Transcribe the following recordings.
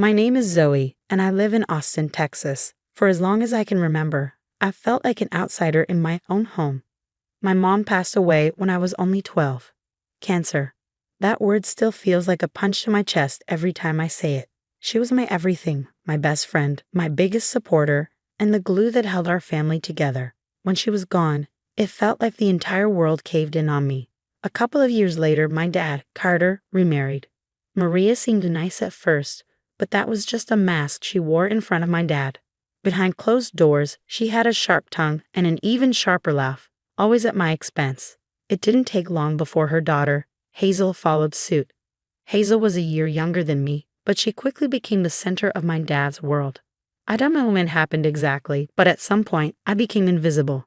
My name is Zoe, and I live in Austin, Texas. For as long as I can remember, I've felt like an outsider in my own home. My mom passed away when I was only 12. Cancer. That word still feels like a punch to my chest every time I say it. She was my everything, my best friend, my biggest supporter, and the glue that held our family together. When she was gone, it felt like the entire world caved in on me. A couple of years later, my dad, Carter, remarried. Maria seemed nice at first, but that was just a mask she wore in front of my dad. Behind closed doors, she had a sharp tongue and an even sharper laugh, always at my expense. It didn't take long before her daughter, Hazel, followed suit. Hazel was a year younger than me, but she quickly became the center of my dad's world. I don't know when it happened exactly, but at some point, I became invisible.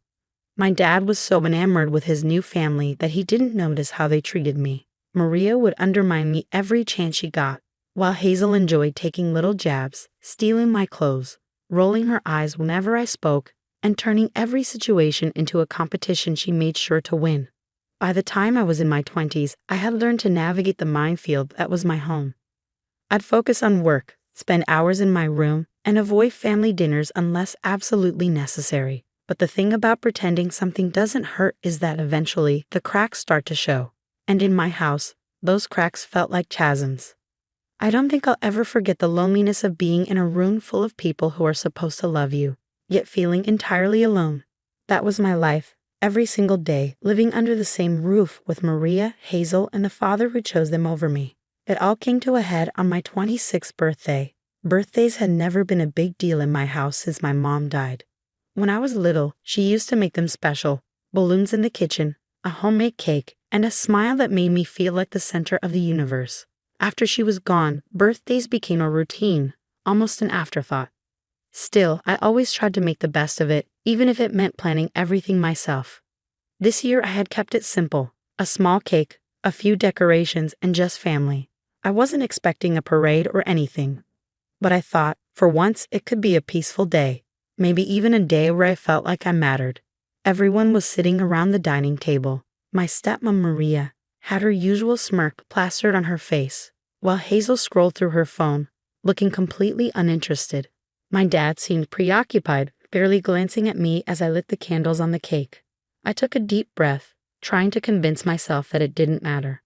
My dad was so enamored with his new family that he didn't notice how they treated me. Maria would undermine me every chance she got, while Hazel enjoyed taking little jabs, stealing my clothes, rolling her eyes whenever I spoke, and turning every situation into a competition she made sure to win. By the time I was in my 20s, I had learned to navigate the minefield that was my home. I'd focus on work, spend hours in my room, and avoid family dinners unless absolutely necessary. But the thing about pretending something doesn't hurt is that eventually the cracks start to show. And in my house, those cracks felt like chasms. I don't think I'll ever forget the loneliness of being in a room full of people who are supposed to love you, yet feeling entirely alone. That was my life, every single day, living under the same roof with Maria, Hazel, and the father who chose them over me. It all came to a head on my 26th birthday. Birthdays had never been a big deal in my house since my mom died. When I was little, she used to make them special, balloons in the kitchen, a homemade cake, and a smile that made me feel like the center of the universe. After she was gone, birthdays became a routine, almost an afterthought. Still, I always tried to make the best of it, even if it meant planning everything myself. This year I had kept it simple, a small cake, a few decorations, and just family. I wasn't expecting a parade or anything. But I thought, for once, it could be a peaceful day, maybe even a day where I felt like I mattered. Everyone was sitting around the dining table. My stepmom Maria had her usual smirk plastered on her face, while Hazel scrolled through her phone, looking completely uninterested. My dad seemed preoccupied, barely glancing at me as I lit the candles on the cake. I took a deep breath, trying to convince myself that it didn't matter.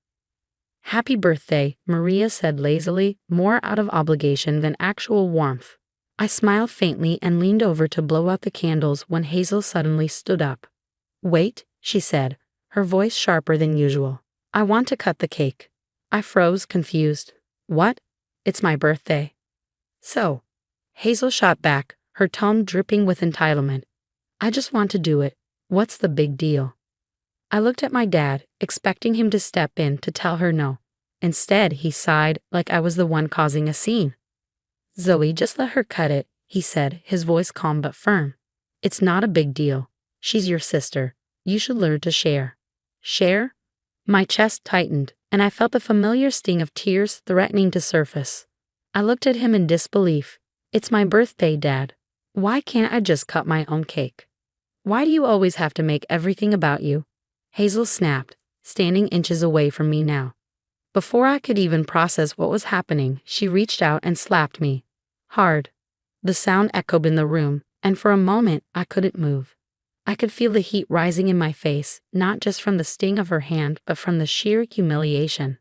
"Happy birthday," Maria said lazily, more out of obligation than actual warmth. I smiled faintly and leaned over to blow out the candles when Hazel suddenly stood up. "Wait," she said, her voice sharper than usual. "I want to cut the cake." I froze, confused. "What? It's my birthday." "So," Hazel shot back, her tone dripping with entitlement. "I just want to do it. What's the big deal?" I looked at my dad, expecting him to step in to tell her no. Instead, he sighed like I was the one causing a scene. "Zoe, just let her cut it," he said, his voice calm but firm. "It's not a big deal. She's your sister. You should learn to share." "Share?" My chest tightened, and I felt the familiar sting of tears threatening to surface. I looked at him in disbelief. "It's my birthday, Dad. Why can't I just cut my own cake? Why do you always have to make everything about you?" Hazel snapped, standing inches away from me now. Before I could even process what was happening, she reached out and slapped me. Hard. The sound echoed in the room, and for a moment I couldn't move. I could feel the heat rising in my face, not just from the sting of her hand, but from the sheer humiliation.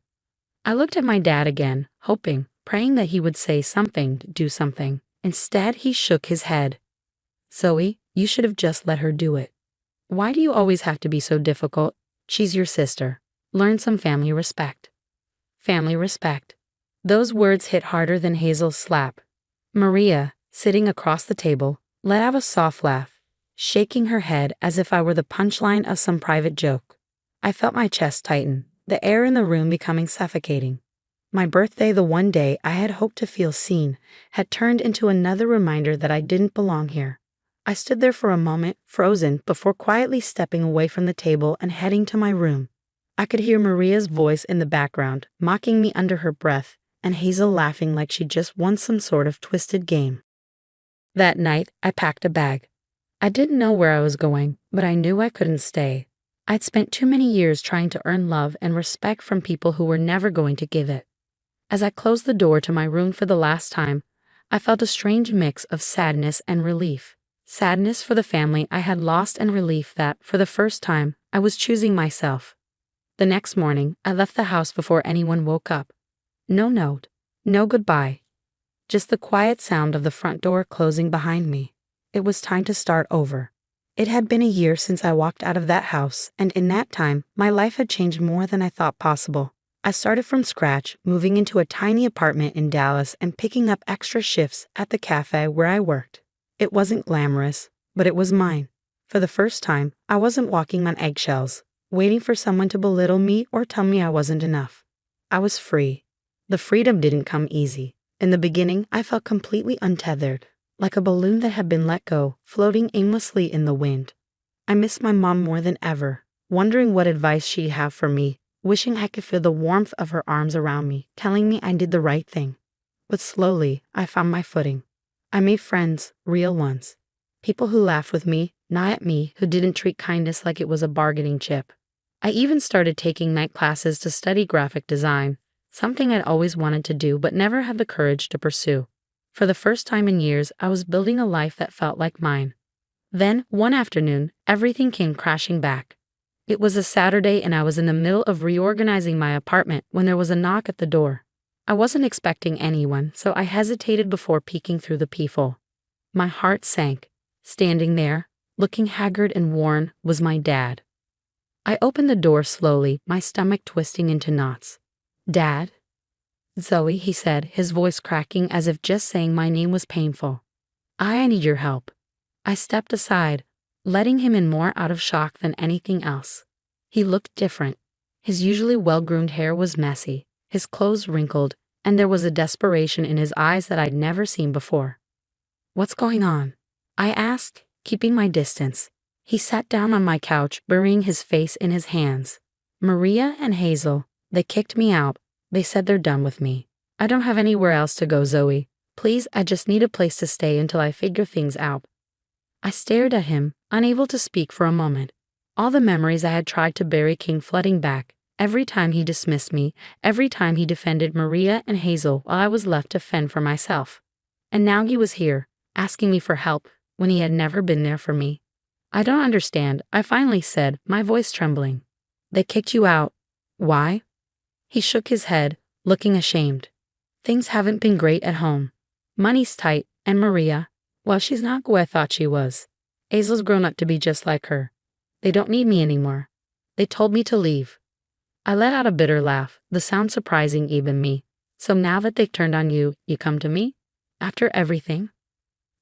I looked at my dad again, hoping, praying that he would say something, do something. Instead, he shook his head. "Zoe, you should have just let her do it. Why do you always have to be so difficult? She's your sister. Learn some family respect." Family respect. Those words hit harder than Hazel's slap. Maria, sitting across the table, let out a soft laugh, shaking her head as if I were the punchline of some private joke. I felt my chest tighten, the air in the room becoming suffocating. My birthday, the one day I had hoped to feel seen, had turned into another reminder that I didn't belong here. I stood there for a moment, frozen, before quietly stepping away from the table and heading to my room. I could hear Maria's voice in the background, mocking me under her breath, and Hazel laughing like she just won some sort of twisted game. That night, I packed a bag. I didn't know where I was going, but I knew I couldn't stay. I'd spent too many years trying to earn love and respect from people who were never going to give it. As I closed the door to my room for the last time, I felt a strange mix of sadness and relief. Sadness for the family I had lost and relief that, for the first time, I was choosing myself. The next morning, I left the house before anyone woke up. No note, no goodbye. Just the quiet sound of the front door closing behind me. It was time to start over. It had been a year since I walked out of that house, and in that time, my life had changed more than I thought possible. I started from scratch, moving into a tiny apartment in Dallas and picking up extra shifts at the cafe where I worked. It wasn't glamorous, but it was mine. For the first time, I wasn't walking on eggshells, waiting for someone to belittle me or tell me I wasn't enough. I was free. The freedom didn't come easy. In the beginning, I felt completely untethered, like a balloon that had been let go, floating aimlessly in the wind. I missed my mom more than ever, wondering what advice she'd have for me, wishing I could feel the warmth of her arms around me, telling me I did the right thing. But slowly, I found my footing. I made friends, real ones. People who laughed with me, not at me, who didn't treat kindness like it was a bargaining chip. I even started taking night classes to study graphic design, something I'd always wanted to do but never had the courage to pursue. For the first time in years, I was building a life that felt like mine. Then, one afternoon, everything came crashing back. It was a Saturday and I was in the middle of reorganizing my apartment when there was a knock at the door. I wasn't expecting anyone, so I hesitated before peeking through the peephole. My heart sank. Standing there, looking haggard and worn, was my dad. I opened the door slowly, my stomach twisting into knots. "Dad?" "Zoe," he said, his voice cracking as if just saying my name was painful. "I need your help." I stepped aside, letting him in more out of shock than anything else. He looked different. His usually well-groomed hair was messy, his clothes wrinkled, and there was a desperation in his eyes that I'd never seen before. "What's going on?" I asked, keeping my distance. He sat down on my couch, burying his face in his hands. "Maria and Hazel, they kicked me out. They said they're done with me. I don't have anywhere else to go, Zoe. Please, I just need a place to stay until I figure things out." I stared at him, unable to speak for a moment. All the memories I had tried to bury came flooding back. Every time he dismissed me, every time he defended Maria and Hazel while I was left to fend for myself. And now he was here, asking me for help, when he had never been there for me. "I don't understand," I finally said, my voice trembling. "They kicked you out. Why?" He shook his head, looking ashamed. "Things haven't been great at home. Money's tight, and Maria, well, she's not who I thought she was. Hazel's grown up to be just like her. They don't need me anymore. They told me to leave." I let out a bitter laugh, the sound surprising even me. "So now that they've turned on you, you come to me? After everything?"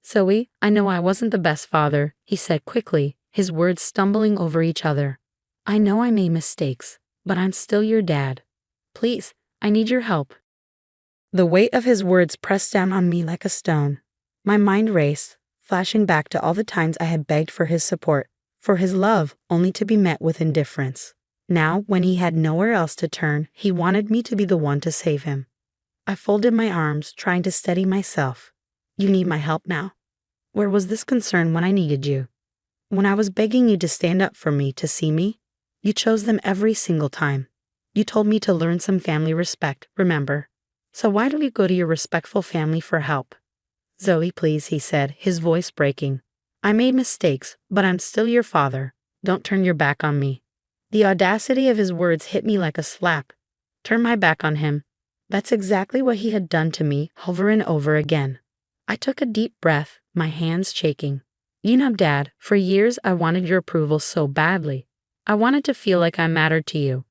"Zoe, I know I wasn't the best father," he said quickly, his words stumbling over each other. "I know I made mistakes, but I'm still your dad. Please, I need your help." The weight of his words pressed down on me like a stone. My mind raced, flashing back to all the times I had begged for his support, for his love, only to be met with indifference. Now, when he had nowhere else to turn, he wanted me to be the one to save him. I folded my arms, trying to steady myself. "You need my help now? Where was this concern when I needed you? When I was begging you to stand up for me, to see me? You chose them every single time. You told me to learn some family respect, remember? So why don't you go to your respectful family for help?" "Zoe, please," he said, his voice breaking. "I made mistakes, but I'm still your father. Don't turn your back on me." The audacity of his words hit me like a slap. Turn my back on him. That's exactly what he had done to me, over and over again. I took a deep breath, my hands shaking. "You know, Dad, for years I wanted your approval so badly. I wanted to feel like I mattered to you.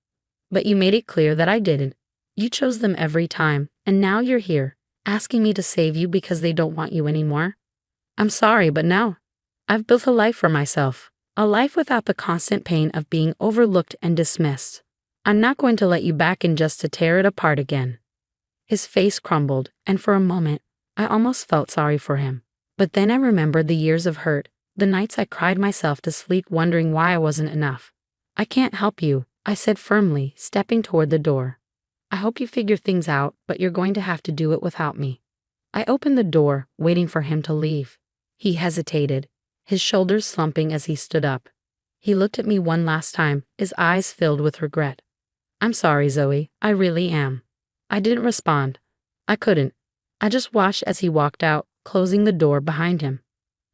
But you made it clear that I didn't. You chose them every time, and now you're here, asking me to save you because they don't want you anymore. I'm sorry, but no. I've built a life for myself, a life without the constant pain of being overlooked and dismissed. I'm not going to let you back in just to tear it apart again." His face crumbled, and for a moment, I almost felt sorry for him. But then I remembered the years of hurt, the nights I cried myself to sleep wondering why I wasn't enough. "I can't help you," I said firmly, stepping toward the door. "I hope you figure things out, but you're going to have to do it without me." I opened the door, waiting for him to leave. He hesitated, his shoulders slumping as he stood up. He looked at me one last time, his eyes filled with regret. "I'm sorry, Zoe, I really am. I didn't respond. I couldn't. I just watched as he walked out, closing the door behind him.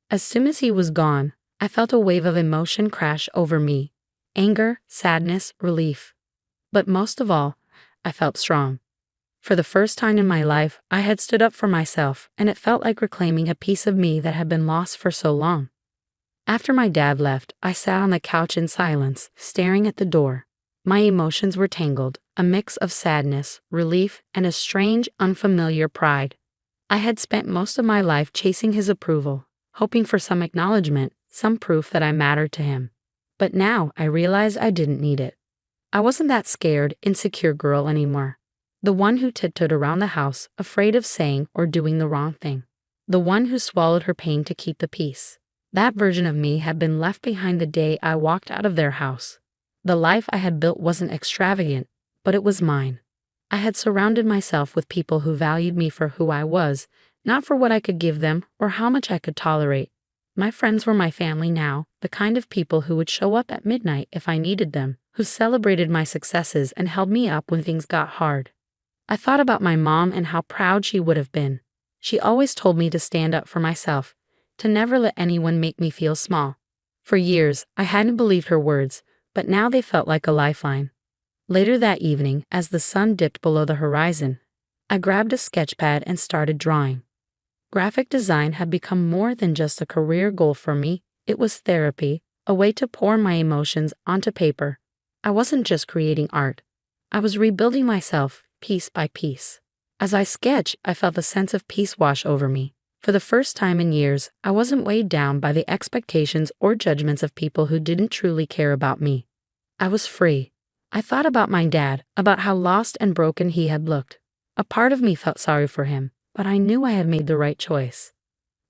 As soon as he was gone, I felt a wave of emotion crash over me. Anger, sadness, relief. But most of all, I felt strong. For the first time in my life, I had stood up for myself, and it felt like reclaiming a piece of me that had been lost for so long. After my dad left, I sat on the couch in silence, staring at the door. My emotions were tangled, a mix of sadness, relief, and a strange, unfamiliar pride. I had spent most of my life chasing his approval, hoping for some acknowledgement, some proof that I mattered to him. But now I realized I didn't need it. I wasn't that scared, insecure girl anymore. The one who tiptoed around the house, afraid of saying or doing the wrong thing. The one who swallowed her pain to keep the peace. That version of me had been left behind the day I walked out of their house. The life I had built wasn't extravagant, but it was mine. I had surrounded myself with people who valued me for who I was, not for what I could give them or how much I could tolerate. My friends were my family now, the kind of people who would show up at midnight if I needed them, who celebrated my successes and held me up when things got hard. I thought about my mom and how proud she would have been. She always told me to stand up for myself, to never let anyone make me feel small. For years, I hadn't believed her words, but now they felt like a lifeline. Later that evening, as the sun dipped below the horizon, I grabbed a sketch pad and started drawing. Graphic design had become more than just a career goal for me. It was therapy, a way to pour my emotions onto paper. I wasn't just creating art. I was rebuilding myself, piece by piece. As I sketched, I felt a sense of peace wash over me. For the first time in years, I wasn't weighed down by the expectations or judgments of people who didn't truly care about me. I was free. I thought about my dad, about how lost and broken he had looked. A part of me felt sorry for him, but I knew I had made the right choice.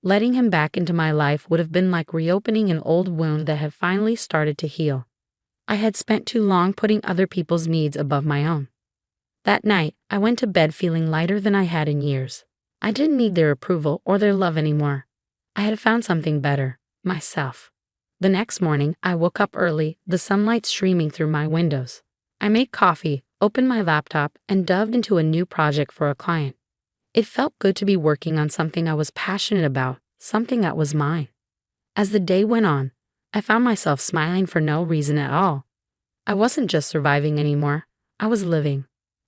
Letting him back into my life would have been like reopening an old wound that had finally started to heal. I had spent too long putting other people's needs above my own. That night, I went to bed feeling lighter than I had in years. I didn't need their approval or their love anymore. I had found something better, myself. The next morning, I woke up early, the sunlight streaming through my windows. I made coffee, opened my laptop, and dove into a new project for a client. It felt good to be working on something I was passionate about, something that was mine. As the day went on, I found myself smiling for no reason at all. I wasn't just surviving anymore, I was living.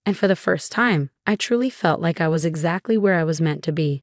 And for the first time, I truly felt like I was exactly where I was meant to be.